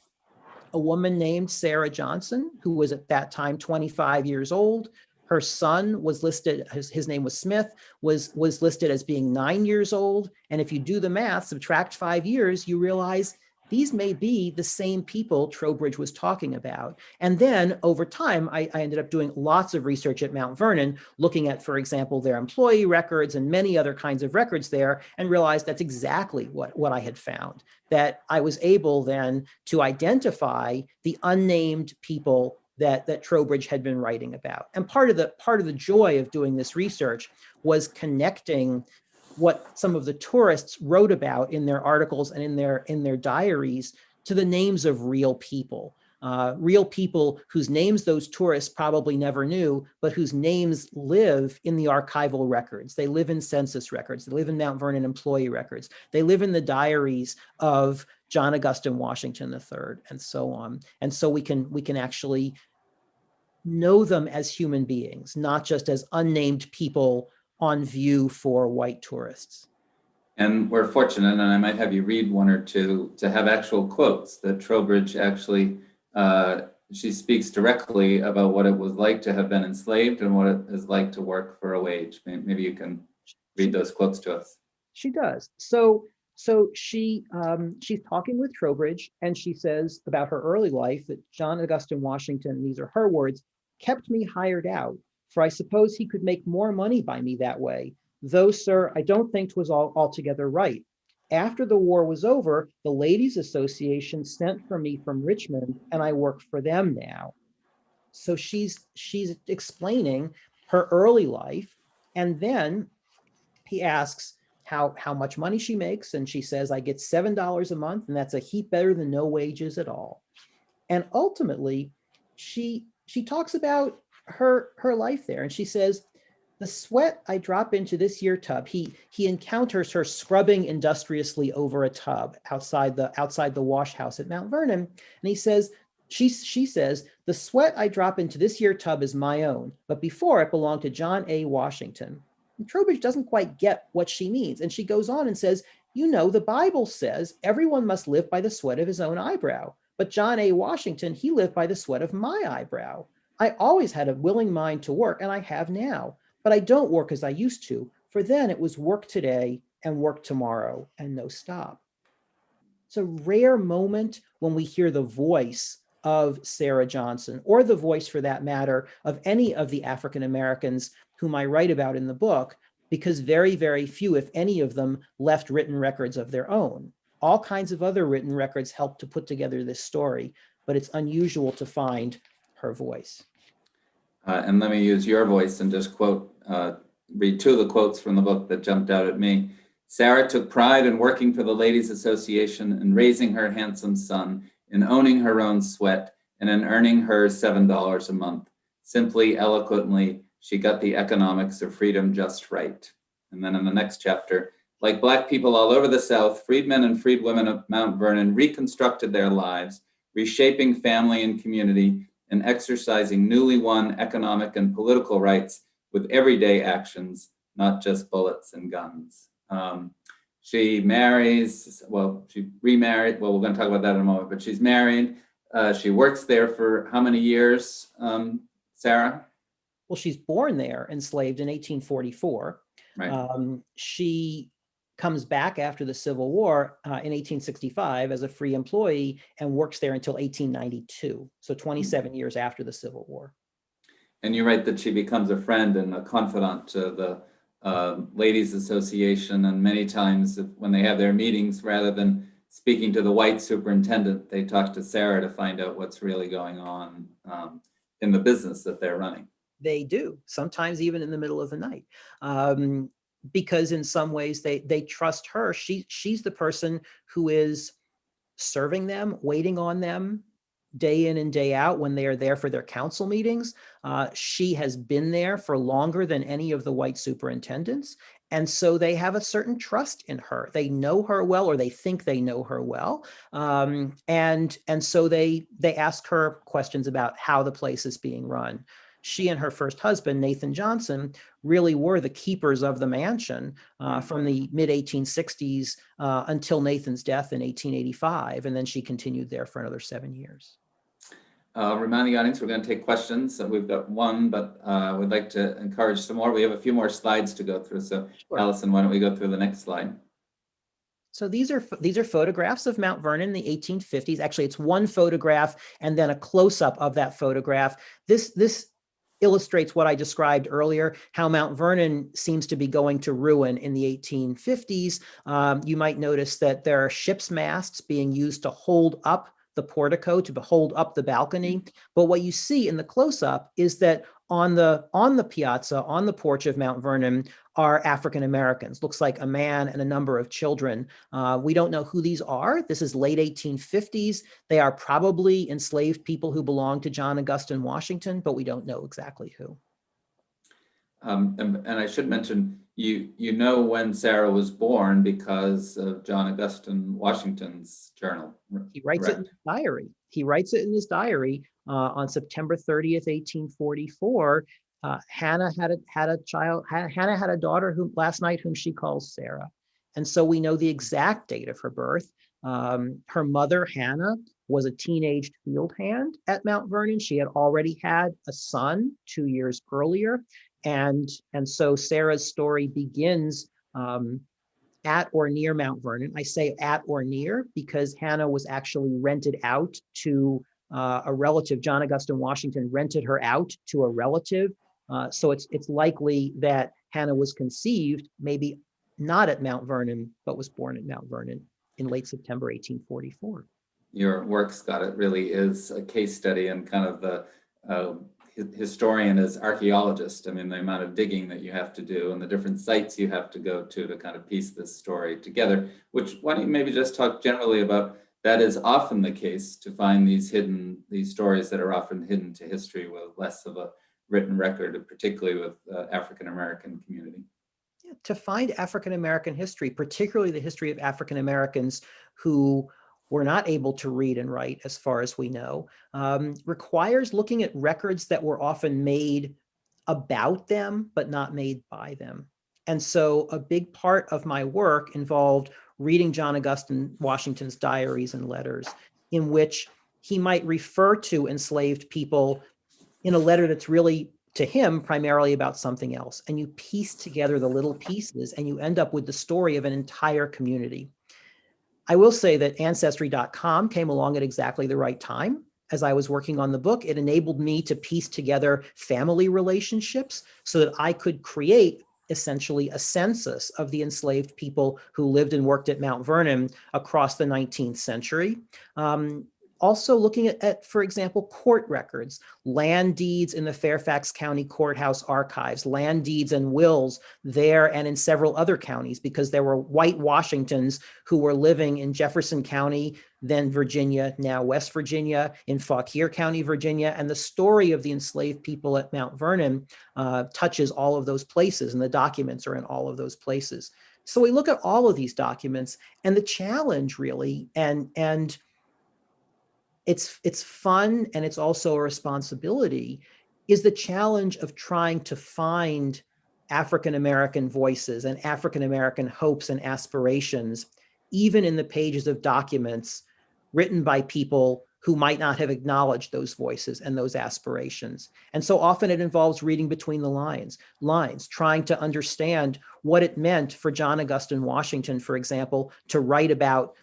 a woman named Sarah Johnson, who was at that time 25 years old. Her son was listed, his name was Smith, was listed as being 9 years old. And if you do the math, subtract 5 years, you realize these may be the same people Trowbridge was talking about. And then over time, I ended up doing lots of research at Mount Vernon, looking at, for example, their employee records and many other kinds of records there, and realized that's exactly what I had found, that I was able then to identify the unnamed people that Trowbridge had been writing about. And part of the joy of doing this research was connecting what some of the tourists wrote about in their articles and in their diaries to the names of real people. Real people whose names those tourists probably never knew, but whose names live in the archival records. They live in census records. They live in Mount Vernon employee records. They live in the diaries of John Augustine Washington III, and so on. And so we can actually know them as human beings, not just as unnamed people on view for white tourists. And we're fortunate, and I might have you read one or two, to have actual quotes that Trowbridge actually, she speaks directly about what it was like to have been enslaved and what it is like to work for a wage. Maybe you can read those quotes to us. She does. So she's talking with Trowbridge, and she says about her early life that John Augustine Washington, these are her words, kept me hired out, for I suppose he could make more money by me that way. Though, sir, I don't think 'twas altogether right. After the war was over, the Ladies' Association sent for me from Richmond, and I work for them now. So she's explaining her early life, and then he asks how much money she makes, and she says, I get $7 a month, and that's a heap better than no wages at all. And ultimately, she talks about her life there, and she says, the sweat I drop into this year tub, he encounters her scrubbing industriously over a tub outside the wash house at Mount Vernon, and he says, she says, the sweat I drop into this year tub is my own, but before it belonged to John A. Washington. And Trowbridge doesn't quite get what she means, and she goes on and says, you know, the Bible says everyone must live by the sweat of his own eyebrow, but John A. Washington, he lived by the sweat of my eyebrow. I always had a willing mind to work, and I have now. But I don't work as I used to, for then it was work today and work tomorrow and no stop. It's a rare moment when we hear the voice of Sarah Johnson, or the voice for that matter of any of the African Americans whom I write about in the book, because very, very few, if any of them, left written records of their own. All kinds of other written records help to put together this story, but it's unusual to find her voice. And let me use your voice and just read two of the quotes from the book that jumped out at me. Sarah took pride in working for the Ladies' Association and raising her handsome son, in owning her own sweat, and in earning her $7 a month. Simply, eloquently, she got the economics of freedom just right. And then in the next chapter, like Black people all over the South, freedmen and freedwomen of Mount Vernon reconstructed their lives, reshaping family and community, and exercising newly won economic and political rights with everyday actions, not just bullets and guns. She marries, she remarried, we're going to talk about that in a moment, but she's married. She works there for how many years, Sarah? Well, she's born there, enslaved in 1844. Right. She comes back after the Civil War in 1865 as a free employee and works there until 1892, so 27 years after the Civil War. And you write that she becomes a friend and a confidant to the Ladies' Association, and many times when they have their meetings, rather than speaking to the white superintendent, they talk to Sarah to find out what's really going on in the business that they're running. They do, sometimes even in the middle of the night. Because in some ways they trust her. She's the person who is serving them, waiting on them day in and day out when they are there for their council meetings. She has been there for longer than any of the white superintendents. And so they have a certain trust in her. They know her well, or they think they know her well. And so they ask her questions about how the place is being run. She and her first husband, Nathan Johnson, really were the keepers of the mansion from the mid-1860s until Nathan's death in 1885. And then she continued there for another 7 years. Remind the audience, we're going to take questions. So we've got one, but we'd like to encourage some more. We have a few more slides to go through. So sure. Allison, why don't we go through the next slide? So these are photographs of Mount Vernon in the 1850s. Actually, it's one photograph and then a close-up of that photograph. This illustrates what I described earlier, how Mount Vernon seems to be going to ruin in the 1850s. You might notice that there are ship's masts being used to hold up the portico, to hold up the balcony. But what you see in the close-up is that on the piazza, on the porch of Mount Vernon, are African Americans. Looks like a man and a number of children. We don't know who these are. This is late 1850s. They are probably enslaved people who belonged to John Augustine Washington, but we don't know exactly who. And I should mention, you know when Sarah was born because of John Augustine Washington's journal. He writes it in his diary. He writes it in his diary on September 30th, 1844. Hannah had a child. Hannah had a daughter last night whom she calls Sarah, and so we know the exact date of her birth. Her mother, Hannah, was a teenage field hand at Mount Vernon. She had already had a son 2 years earlier, and so Sarah's story begins at or near Mount Vernon. I say at or near because Hannah was actually rented out to a relative. John Augustine Washington rented her out to a relative. So it's likely that Hannah was conceived, maybe not at Mount Vernon, but was born at Mount Vernon in late September 1844. Your work, Scott, it really is a case study and kind of the historian as archaeologist. I mean, the amount of digging that you have to do and the different sites you have to go to kind of piece this story together, which why don't you maybe just talk generally about that is often the case to find these stories that are often hidden to history with less of a written record, particularly with African-American community. Yeah, to find African-American history, particularly the history of African Americans who were not able to read and write, as far as we know, requires looking at records that were often made about them, but not made by them. And so a big part of my work involved reading John Augustine Washington's diaries and letters, in which he might refer to enslaved people in a letter that's really, to him, primarily about something else. And you piece together the little pieces and you end up with the story of an entire community. I will say that Ancestry.com came along at exactly the right time. As I was working on the book, it enabled me to piece together family relationships so that I could create essentially a census of the enslaved people who lived and worked at Mount Vernon across the 19th century. Also looking at, for example, court records, land deeds in the Fairfax County Courthouse archives, land deeds and wills there and in several other counties, because there were white Washingtons who were living in Jefferson County, then Virginia, now West Virginia, in Fauquier County, Virginia. And the story of the enslaved people at Mount Vernon touches all of those places, and the documents are in all of those places. So we look at all of these documents, and the challenge really, and it's fun and it's also a responsibility, is the challenge of trying to find African-American voices and African-American hopes and aspirations, even in the pages of documents written by people who might not have acknowledged those voices and those aspirations. And so often it involves reading between the lines, trying to understand what it meant for John Augustine Washington, for example, to write about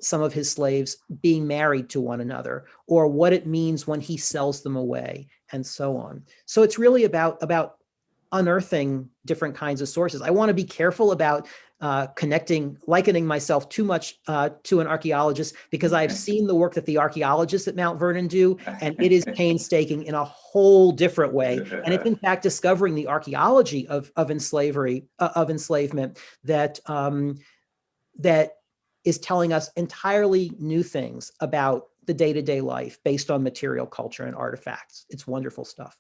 some of his slaves being married to one another, or what it means when he sells them away, and so on. So it's really about unearthing different kinds of sources. I want to be careful about likening myself too much to an archaeologist, because I've seen the work that the archaeologists at Mount Vernon do, and it is painstaking in a whole different way. And it's in fact discovering the archaeology of enslavement that is telling us entirely new things about the day-to-day life based on material culture and artifacts. It's wonderful stuff.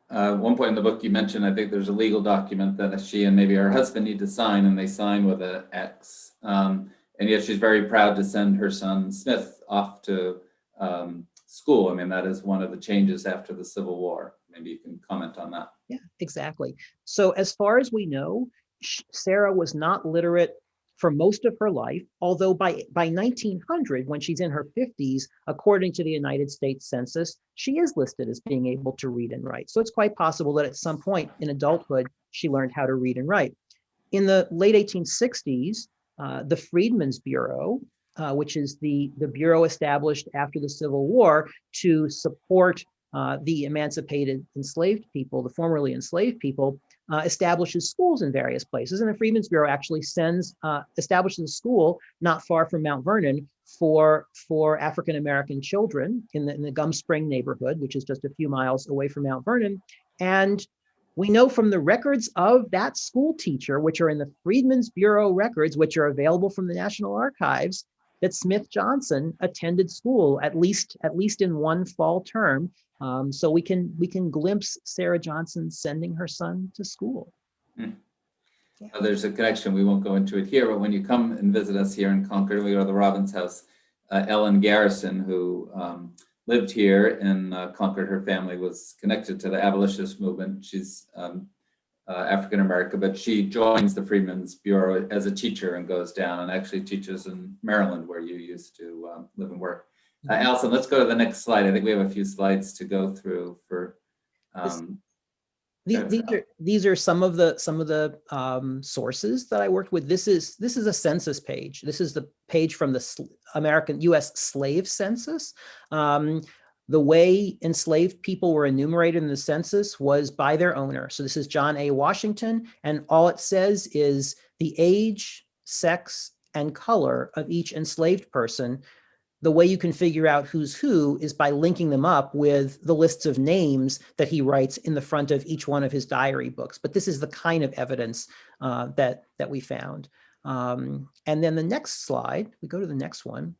One point in the book you mentioned, I think there's a legal document that she and maybe her husband need to sign, and they sign with an X. And yet she's very proud to send her son Smith off to school. I mean, that is one of the changes after the Civil War. Maybe you can comment on that. Yeah, exactly. So as far as we know, Sarah was not literate for most of her life, although by 1900, when she's in her 50s, according to the United States Census, she is listed as being able to read and write. So it's quite possible that at some point in adulthood, she learned how to read and write. In the late 1860s, the Freedmen's Bureau, which is the bureau established after the Civil War to support the emancipated enslaved people, the formerly enslaved people, establishes schools in various places. And the Freedmen's Bureau actually establishes a school not far from Mount Vernon for African-American children in the Gum Spring neighborhood, which is just a few miles away from Mount Vernon. And we know from the records of that school teacher, which are in the Freedmen's Bureau records, which are available from the National Archives, that Smith Johnson attended school at least in one fall term. So we can glimpse Sarah Johnson sending her son to school. Hmm. Yeah. There's a connection. We won't go into it here, but when you come and visit us here in Concord, we go to the Robbins House. Ellen Garrison, who lived here in Concord, her family was connected to the abolitionist movement. She's African-American, but she joins the Freedmen's Bureau as a teacher and goes down and actually teaches in Maryland, where you used to live and work. Allison, let's go to the next slide. I think we have a few slides to go through for. These are some of the sources that I worked with. This is a census page. This is the page from the U.S. slave census. The way enslaved people were enumerated in the census was by their owner. So this is John A. Washington, and all it says is the age, sex, and color of each enslaved person. The way you can figure out who's who is by linking them up with the lists of names that he writes in the front of each one of his diary books. But this is the kind of evidence that we found. And then the next slide, we go to the next one.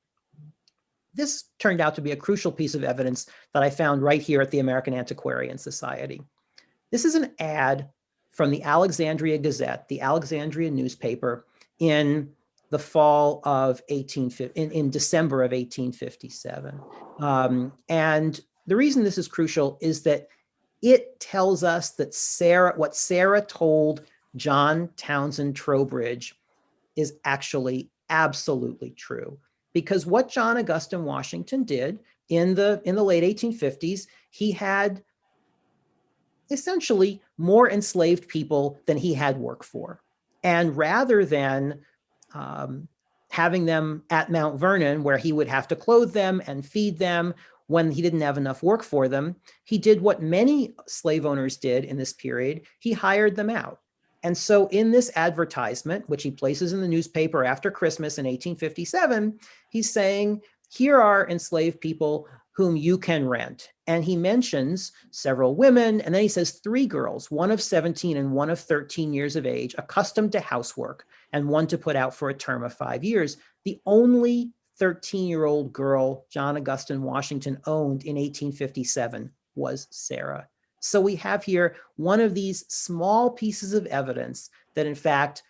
This turned out to be a crucial piece of evidence that I found right here at the American Antiquarian Society. This is an ad from the Alexandria Gazette, the Alexandria newspaper, in the fall of in December of 1857. And the reason this is crucial is that it tells us that what Sarah told John Townsend Trowbridge is actually absolutely true. Because what John Augustine Washington did in the late 1850s, he had essentially more enslaved people than he had work for. And rather than having them at Mount Vernon, where he would have to clothe them and feed them when he didn't have enough work for them, he did what many slave owners did in this period. He hired them out. And so in this advertisement, which he places in the newspaper after Christmas in 1857, he's saying, here are enslaved people whom you can rent. And he mentions several women, and then he says 3 girls, one of 17 and one of 13 years of age, accustomed to housework, and one to put out for a term of 5 years. The only 13-year-old girl John Augustine Washington owned in 1857 was Sarah. So we have here one of these small pieces of evidence that in fact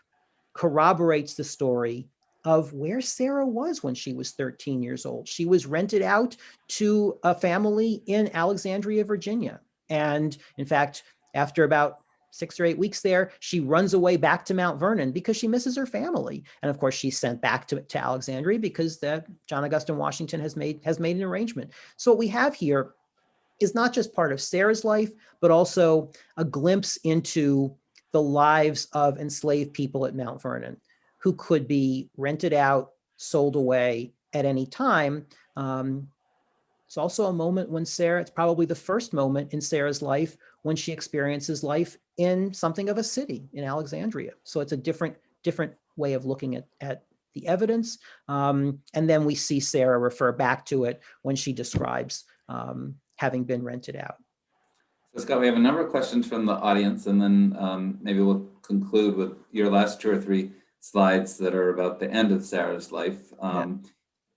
corroborates the story of where Sarah was when she was 13 years old. She was rented out to a family in Alexandria, Virginia. And in fact, after about 6 or 8 weeks there, she runs away back to Mount Vernon because she misses her family. And of course, she's sent back to Alexandria because John Augustine Washington has made an arrangement. So what we have here is not just part of Sarah's life, but also a glimpse into the lives of enslaved people at Mount Vernon who could be rented out, sold away at any time. It's also a moment when it's probably the first moment in Sarah's life when she experiences life in something of a city in Alexandria. So it's a different way of looking at the evidence. And then we see Sarah refer back to it when she describes having been rented out. So Scott, we have a number of questions from the audience, and then maybe we'll conclude with your last 2 or 3 slides that are about the end of Sarah's life. And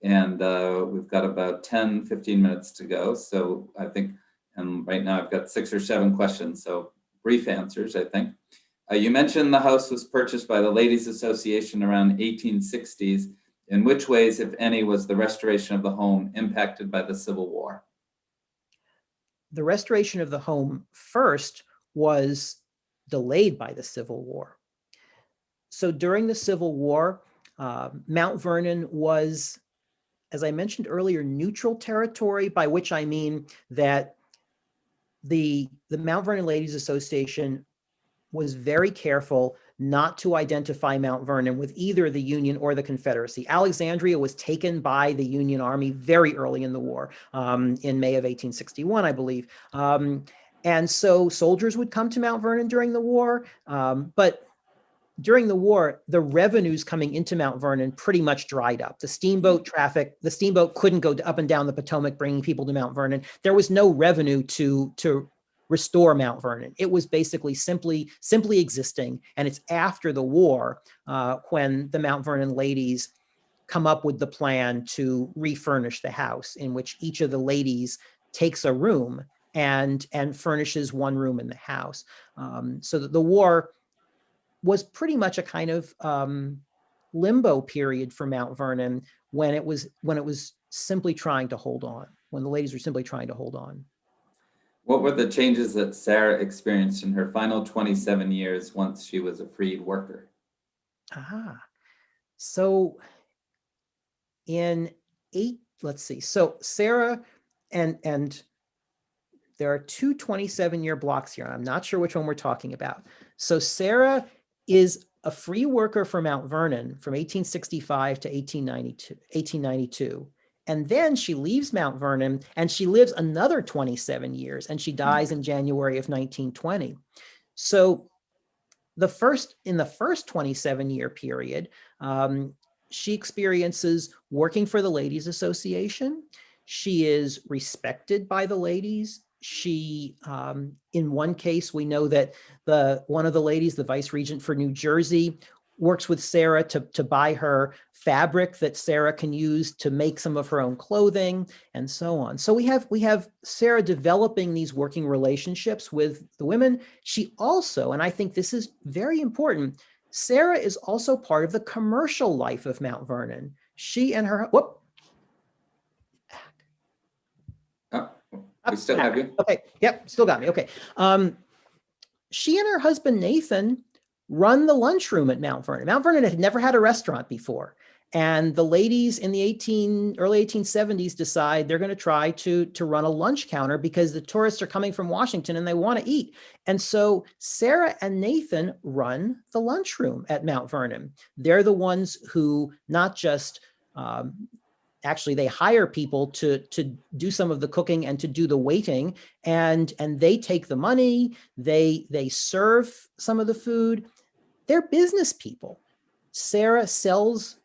we've got about 10, 15 minutes to go. So I think, and right now I've got 6 or 7 questions, so brief answers, I think. You mentioned the house was purchased by the Ladies Association around 1860s. In which ways, if any, was the restoration of the home impacted by the Civil War? The restoration of the home first was delayed by the Civil War. So during the Civil War, Mount Vernon was, as I mentioned earlier, neutral territory, by which I mean that the Mount Vernon Ladies Association was very careful not to identify Mount Vernon with either the Union or the Confederacy. Alexandria was taken by the Union Army very early in the war, in May of 1861, I believe. And so soldiers would come to Mount Vernon during the war, but during the war, the revenues coming into Mount Vernon pretty much dried up. The steamboat traffic, the steamboat couldn't go up and down the Potomac, bringing people to Mount Vernon. There was no revenue to restore Mount Vernon. It was basically simply existing. And it's after the war when the Mount Vernon ladies come up with the plan to refurnish the house, in which each of the ladies takes a room and furnishes one room in the house. So that the war was pretty much a kind of limbo period for Mount Vernon when it was simply trying to hold on, when the ladies were simply trying to hold on. What were the changes that Sarah experienced in her final 27 years once she was a freed worker? So so Sarah and there are two 27-year blocks here. I'm not sure which one we're talking about. So Sarah is a free worker for Mount Vernon from 1865 to 1892. And then she leaves Mount Vernon and she lives another 27 years and she dies in January of 1920. So in the first 27-year period, she experiences working for the Ladies Association. She is respected by the ladies. She, in one case, we know that one of the ladies, the vice regent for New Jersey, works with Sarah to buy her fabric that Sarah can use to make some of her own clothing, and so on. So we have Sarah developing these working relationships with the women. She also, and I think this is very important, Sarah is also part of the commercial life of Mount Vernon. She and her, We still have you. Okay. Yep. Still got me. Okay. She and her husband, Nathan, run the lunchroom at Mount Vernon. Mount Vernon had never had a restaurant before. And the ladies in the early 1870s decide they're going to try to run a lunch counter because the tourists are coming from Washington and they want to eat. And so Sarah and Nathan run the lunchroom at Mount Vernon. They're the ones who not just actually, they hire people to do some of the cooking and to do the waiting, and they take the money. They serve some of the food. They're business people. Sarah sells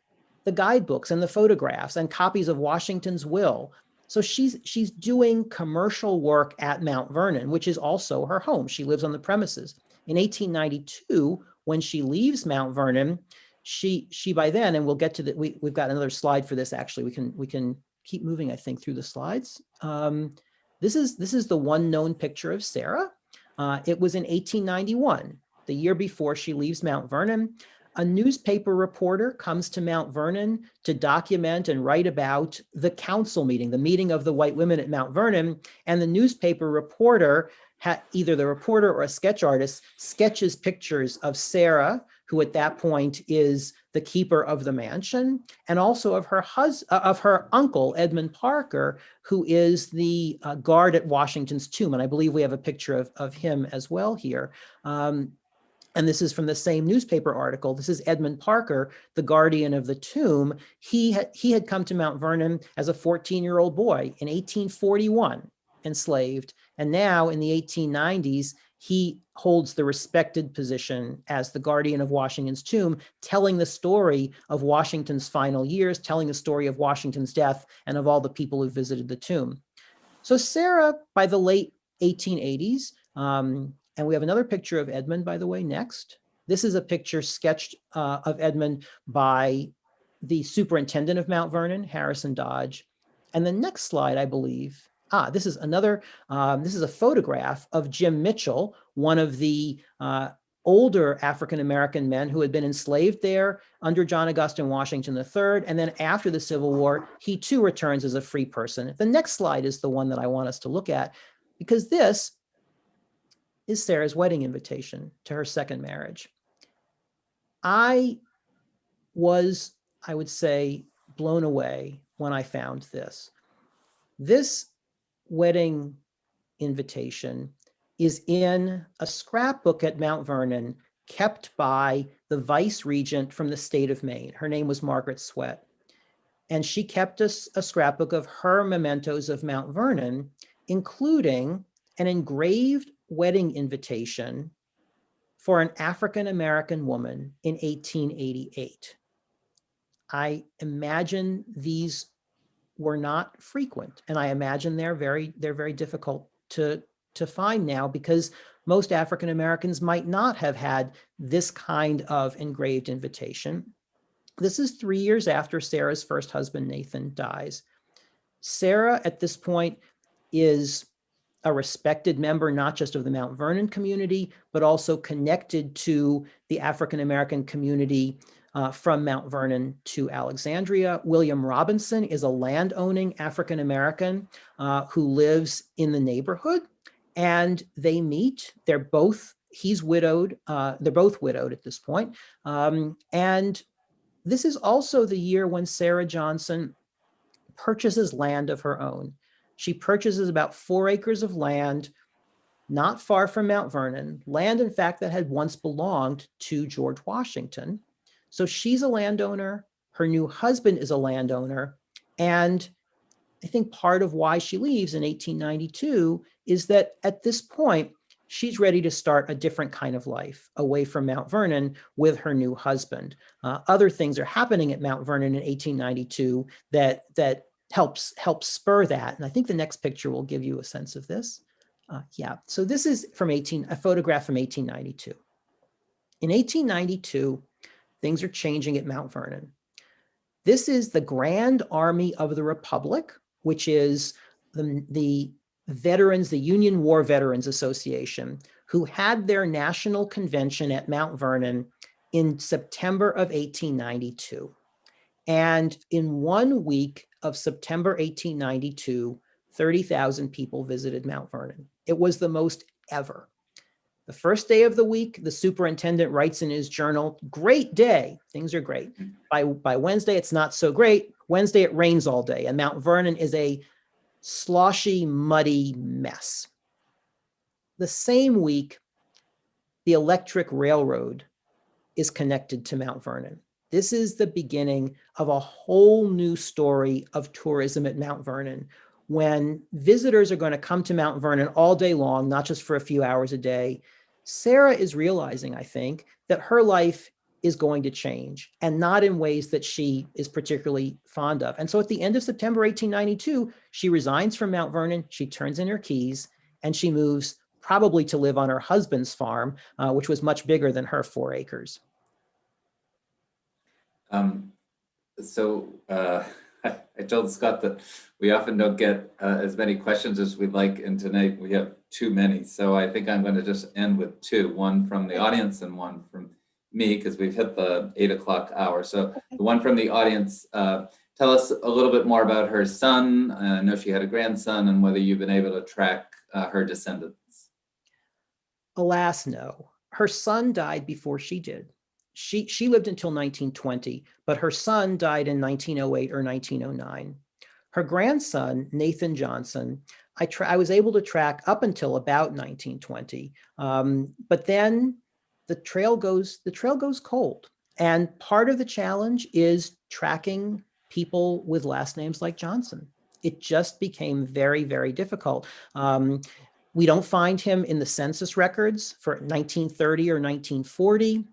the guidebooks and the photographs and copies of Washington's will. So she's doing commercial work at Mount Vernon, which is also her home. She lives on the premises. In 1892, when she leaves Mount Vernon, she by then, and we'll get to we've got another slide for this. Actually, we can keep moving, I think, through the slides. This is the one known picture of Sarah. It was in 1891, the year before she leaves Mount Vernon. A newspaper reporter comes to Mount Vernon to document and write about the council meeting, the meeting of the white women at Mount Vernon. And the newspaper reporter, either the reporter or a sketch artist, sketches pictures of Sarah, who at that point is the keeper of the mansion, and also of her uncle, Edmund Parker, who is the guard at Washington's tomb. And I believe we have a picture of him as well here. And this is from the same newspaper article. This is Edmund Parker, the guardian of the tomb. He had come to Mount Vernon as a 14-year-old boy in 1841, enslaved. And now in the 1890s, he holds the respected position as the guardian of Washington's tomb, telling the story of Washington's final years, telling the story of Washington's death, and of all the people who visited the tomb. So Sarah, by the late 1880s, and we have another picture of Edmund, by the way, next. This is a picture sketched of Edmund by the superintendent of Mount Vernon, Harrison Dodge. And the next slide, I believe, this is a photograph of Jim Mitchell, one of the older African-American men who had been enslaved there under John Augustine Washington III. And then after the Civil War, he too returns as a free person. The next slide is the one that I want us to look at, because this is Sarah's wedding invitation to her second marriage. I was, I would say, blown away when I found this. This wedding invitation is in a scrapbook at Mount Vernon kept by the vice regent from the state of Maine. Her name was Margaret Sweat. And she kept us a scrapbook of her mementos of Mount Vernon, including an engraved wedding invitation for an African-American woman in 1888. I imagine these were not frequent, and I imagine they're very difficult to find now, because most African Americans might not have had this kind of engraved invitation. This is 3 years after Sarah's first husband, Nathan, dies. Sarah, at this point, is a respected member, not just of the Mount Vernon community, but also connected to the African American community from Mount Vernon to Alexandria. William Robinson is a landowning African American who lives in the neighborhood, and they meet. He's widowed. They're both widowed at this point. And this is also the year when Sarah Johnson purchases land of her own. She purchases about 4 acres of land not far from Mount Vernon, land, in fact, that had once belonged to George Washington. So she's a landowner. Her new husband is a landowner. And I think part of why she leaves in 1892 is that at this point, she's ready to start a different kind of life away from Mount Vernon with her new husband. Other things are happening at Mount Vernon in 1892 that helps spur that. And I think the next picture will give you a sense of this. So this is from a photograph from 1892. In 1892, things are changing at Mount Vernon. This is the Grand Army of the Republic, which is the veterans, the Union War Veterans Association, who had their national convention at Mount Vernon in September of 1892. And in 1 week of September 1892, 30,000 people visited Mount Vernon. It was the most ever. The first day of the week, the superintendent writes in his journal, "Great day, things are great." By Wednesday, it's not so great. Wednesday, it rains all day, and Mount Vernon is a sloshy, muddy mess. The same week, the electric railroad is connected to Mount Vernon. This is the beginning of a whole new story of tourism at Mount Vernon, when visitors are going to come to Mount Vernon all day long, not just for a few hours a day. Sarah is realizing, I think, that her life is going to change, and not in ways that she is particularly fond of. And so at the end of September 1892, she resigns from Mount Vernon, she turns in her keys, and she moves probably to live on her husband's farm, which was much bigger than her 4 acres. I told Scott that we often don't get as many questions as we'd like, and tonight we have too many. So I think I'm going to just end with 2, one from the audience and one from me, because we've hit the 8 o'clock hour. So the one from the audience, tell us a little bit more about her son. I know she had a grandson, and whether you've been able to track her descendants. Alas, no. Her son died before she did. She lived until 1920, but her son died in 1908 or 1909. Her grandson, Nathan Johnson, I was able to track up until about 1920, but then the trail goes cold. And part of the challenge is tracking people with last names like Johnson. It just became very, very difficult. We don't find him in the census records for 1930 or 1940.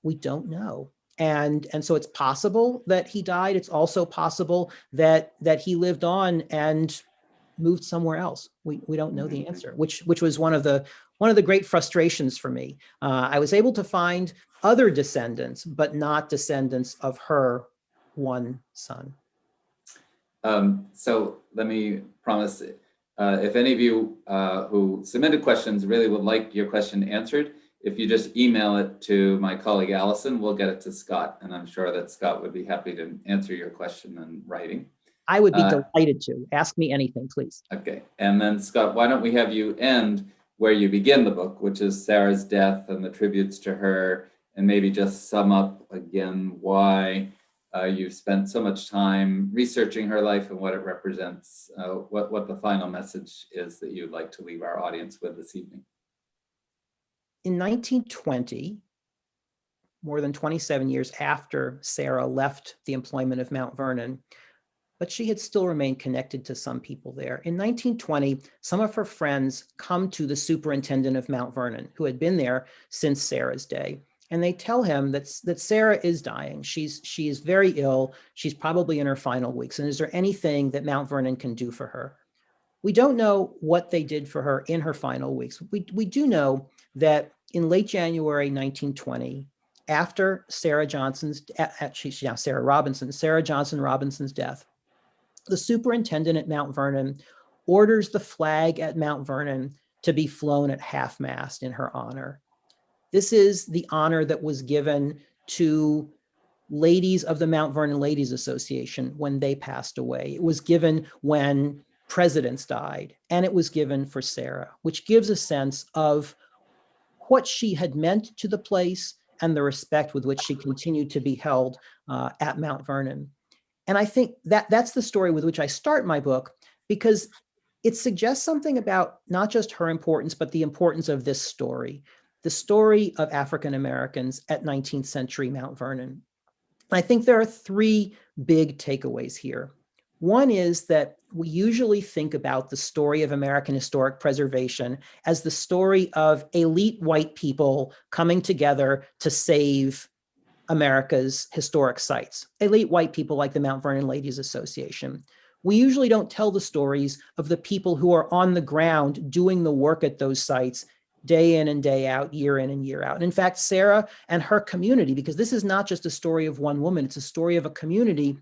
We don't know. And so it's possible that he died. It's also possible that he lived on and moved somewhere else. We don't know the answer, which was one of the great frustrations for me. I was able to find other descendants, but not descendants of her one son. So let me promise, if any of you who submitted questions really would like your question answered, if you just email it to my colleague Allison, we'll get it to Scott, and I'm sure that Scott would be happy to answer your question in writing. I would be delighted to. Ask me anything, please. Okay, and then Scott, why don't we have you end where you begin the book, which is Sarah's death and the tributes to her, and maybe just sum up again why you've spent so much time researching her life and what it represents, what the final message is that you'd like to leave our audience with this evening. In 1920, more than 27 years after Sarah left the employment of Mount Vernon, but she had still remained connected to some people there. In 1920, some of her friends come to the superintendent of Mount Vernon, who had been there since Sarah's day, and they tell him that Sarah is dying. She is very ill. She's probably in her final weeks. And is there anything that Mount Vernon can do for her? We don't know what they did for her in her final weeks. We do know that in late January 1920, after Sarah Johnson Robinson's death, the superintendent at Mount Vernon orders the flag at Mount Vernon to be flown at half-mast in her honor. This is the honor that was given to ladies of the Mount Vernon Ladies Association when they passed away. It was given when presidents died, and it was given for Sarah, which gives a sense of what she had meant to the place and the respect with which she continued to be held at Mount Vernon. And I think that that's the story with which I start my book, because it suggests something about not just her importance, but the importance of this story, the story of African Americans at 19th century Mount Vernon. I think there are three big takeaways here. One is that we usually think about the story of American historic preservation as the story of elite white people coming together to save America's historic sites, elite white people like the Mount Vernon Ladies Association. We usually don't tell the stories of the people who are on the ground doing the work at those sites day in and day out, year in and year out. And in fact, Sarah and her community, because this is not just a story of one woman, it's a story of a community.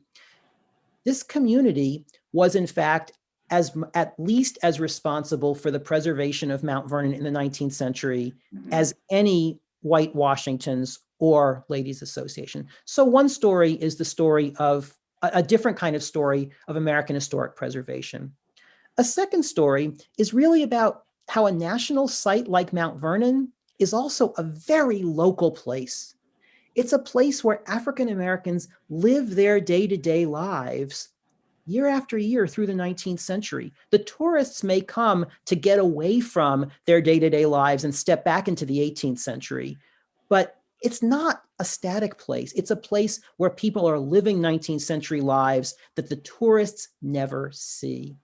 This community was in fact at least as responsible for the preservation of Mount Vernon in the 19th century as any white Washingtons or Ladies Association. So one story is the story of a different kind of story of American historic preservation. A second story is really about how a national site like Mount Vernon is also a very local place. It's a place where African Americans live their day-to-day lives year after year through the 19th century. The tourists may come to get away from their day-to-day lives and step back into the 18th century, but it's not a static place. It's a place where people are living 19th century lives that the tourists never see.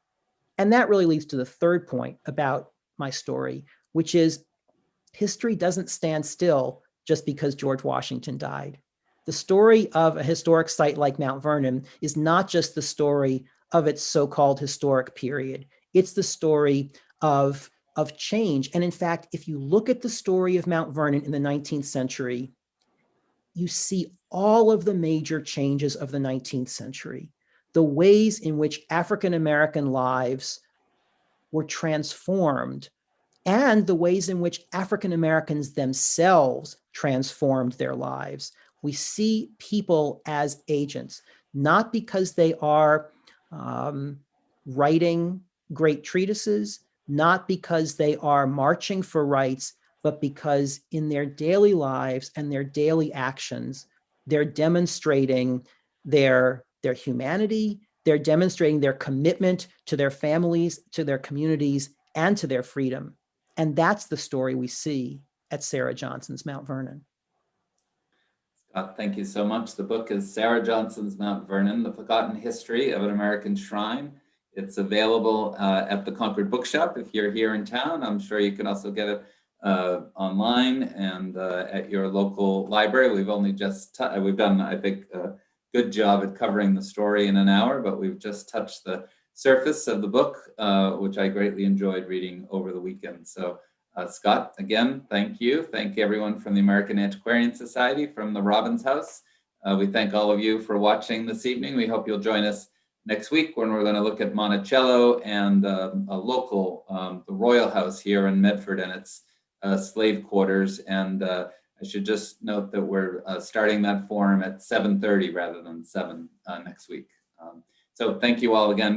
And that really leads to the third point about my story, which is history doesn't stand still just because George Washington died. The story of a historic site like Mount Vernon is not just the story of its so-called historic period. It's the story of change. And in fact, if you look at the story of Mount Vernon in the 19th century, you see all of the major changes of the 19th century, the ways in which African-American lives were transformed, and the ways in which African Americans themselves transformed their lives. We see people as agents, not because they are writing great treatises, not because they are marching for rights, but because in their daily lives and their daily actions, they're demonstrating their humanity, they're demonstrating their commitment to their families, to their communities, and to their freedom. And that's the story we see at Sarah Johnson's Mount Vernon. Scott, thank you so much. The book is Sarah Johnson's Mount Vernon, The Forgotten History of an American Shrine. It's available at the Concord Bookshop if you're here in town. I'm sure you can also get it online and at your local library. We've only just, we've done, I think, a good job at covering the story in an hour, but we've just touched the surface of the book, which I greatly enjoyed reading over the weekend. So Scott, again, thank you. Thank everyone from the American Antiquarian Society, from the Robbins House. We thank all of you for watching this evening. We hope you'll join us next week when we're going to look at Monticello and a local, the Royal House here in Medford and its slave quarters. And I should just note that we're starting that forum at 7:30 rather than 7 next week. So thank you all again.